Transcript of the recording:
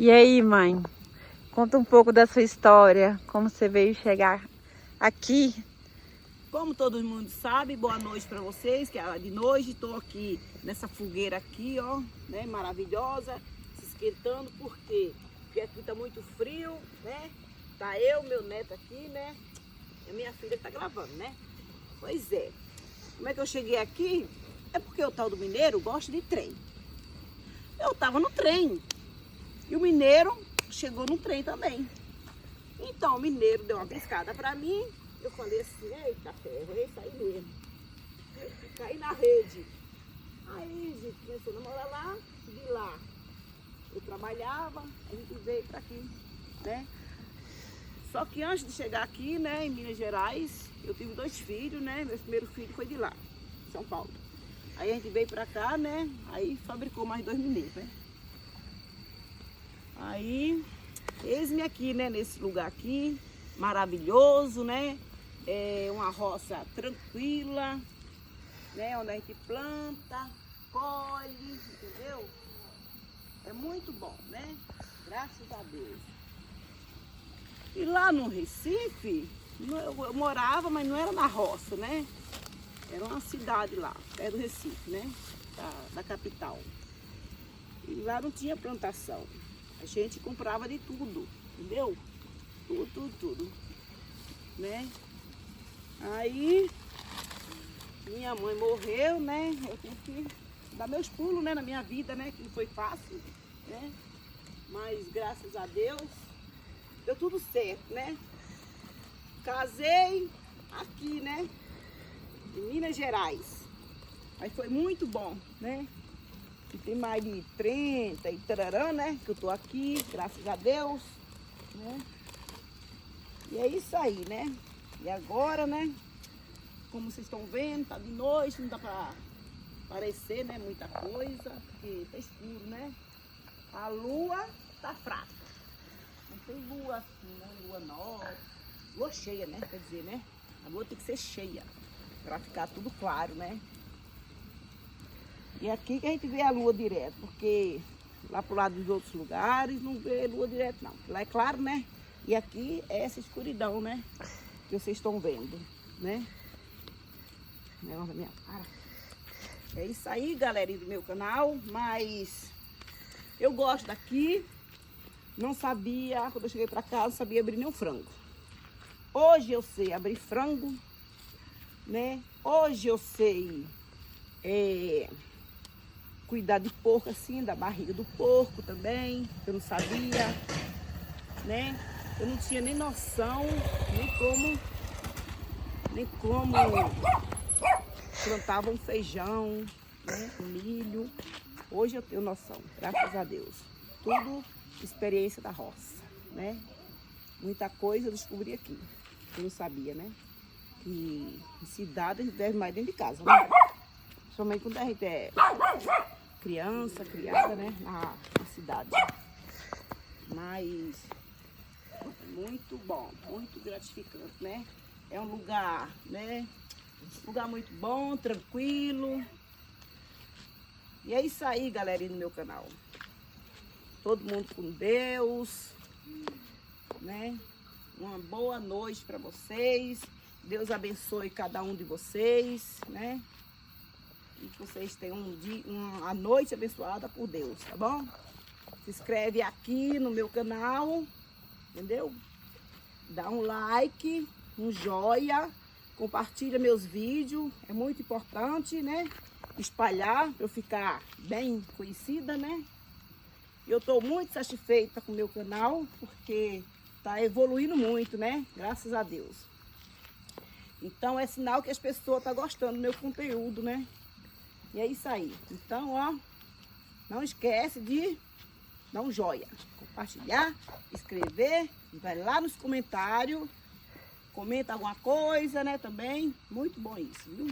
E aí, mãe? Conta um pouco da sua história, como você veio chegar aqui. Como todo mundo sabe, boa noite para vocês, que é de noite. Estou aqui nessa fogueira aqui, ó, né, maravilhosa, se esquentando. Por quê? Porque aqui tá muito frio, né? Tá eu, meu neto aqui, né? E a minha filha que tá gravando, né? Pois é. Como é que eu cheguei aqui? É porque o tal do mineiro gosta de trem. Eu tava no trem e o mineiro chegou no trem também. Então o mineiro deu uma piscada para mim. Eu falei assim, eita ferro, é isso aí mesmo. Caí na rede. Aí a gente começou a namorar lá, de lá. Eu trabalhava, a gente veio para aqui, né? Só que antes de chegar aqui, né, em Minas Gerais, eu tive 2 filhos, né? Meu primeiro filho foi de lá, São Paulo. Aí a gente veio para cá, né? Aí fabricou mais 2 mineiros, né? Aí, eis-me aqui, né? Nesse lugar aqui, maravilhoso, né? É uma roça tranquila, né? Onde a gente planta, colhe, entendeu? É muito bom, né? Graças a Deus. E lá no Recife, eu morava, mas não era na roça, né? Era uma cidade lá, perto do Recife, né? Da capital. E lá não tinha plantação. A gente comprava de tudo, entendeu? Tudo, né? Aí, minha mãe morreu, né? Eu tive que dar meus pulos, né, na minha vida, né? Que não foi fácil, né? Mas, graças a Deus, deu tudo certo, né? Casei aqui, né? Em Minas Gerais. Mas foi muito bom, né? E tem mais de 30 e tararã, né? Que eu tô aqui, graças a Deus, né? E é isso aí, né? E agora, né? Como vocês estão vendo, tá de noite, não dá pra aparecer, né? Muita coisa, porque tá escuro, né? A lua tá fraca. Não tem lua assim, né? Lua nova. Lua cheia, né? Quer dizer, né? A lua tem que ser cheia, pra ficar tudo claro, né? E aqui que a gente vê a lua direto, porque lá pro lado dos outros lugares não vê lua direto não. Lá é claro, né? E aqui é essa escuridão, né? Que vocês estão vendo, né? Negócio da minha cara. É isso aí, galerinha do meu canal, mas eu gosto daqui. Não sabia, quando eu cheguei pra cá, não sabia abrir nenhum frango. Hoje eu sei abrir frango, né? Hoje eu sei cuidar de porco assim, da barriga do porco também, eu não sabia, né? Eu não tinha nem noção, nem como plantavam feijão, né? Milho. Hoje eu tenho noção, graças a Deus. Tudo experiência da roça, né? Muita coisa eu descobri aqui, que eu não sabia, né? Que em cidade a gente deve mais dentro de casa, né? Principalmente quando a gente é criança, criada, né, na cidade. Mas muito bom, muito gratificante, né? É um lugar, né? Lugar muito bom, tranquilo. E é isso aí, galerinha do meu canal. Todo mundo com Deus, né? Uma boa noite para vocês. Deus abençoe cada um de vocês, né? E que vocês tenham uma noite abençoada por Deus, tá bom? Se inscreve aqui no meu canal, entendeu? Dá um like, um joia, compartilha meus vídeos, é muito importante, né? Espalhar para eu ficar bem conhecida, né? Eu estou muito satisfeita com o meu canal, porque tá evoluindo muito, né? Graças a Deus. Então é sinal que as pessoas estão gostando do meu conteúdo, né? E é isso aí. Então, ó, não esquece de dar um joia, compartilhar, escrever, e vai lá nos comentários, comenta alguma coisa, né, também. Muito bom isso, viu?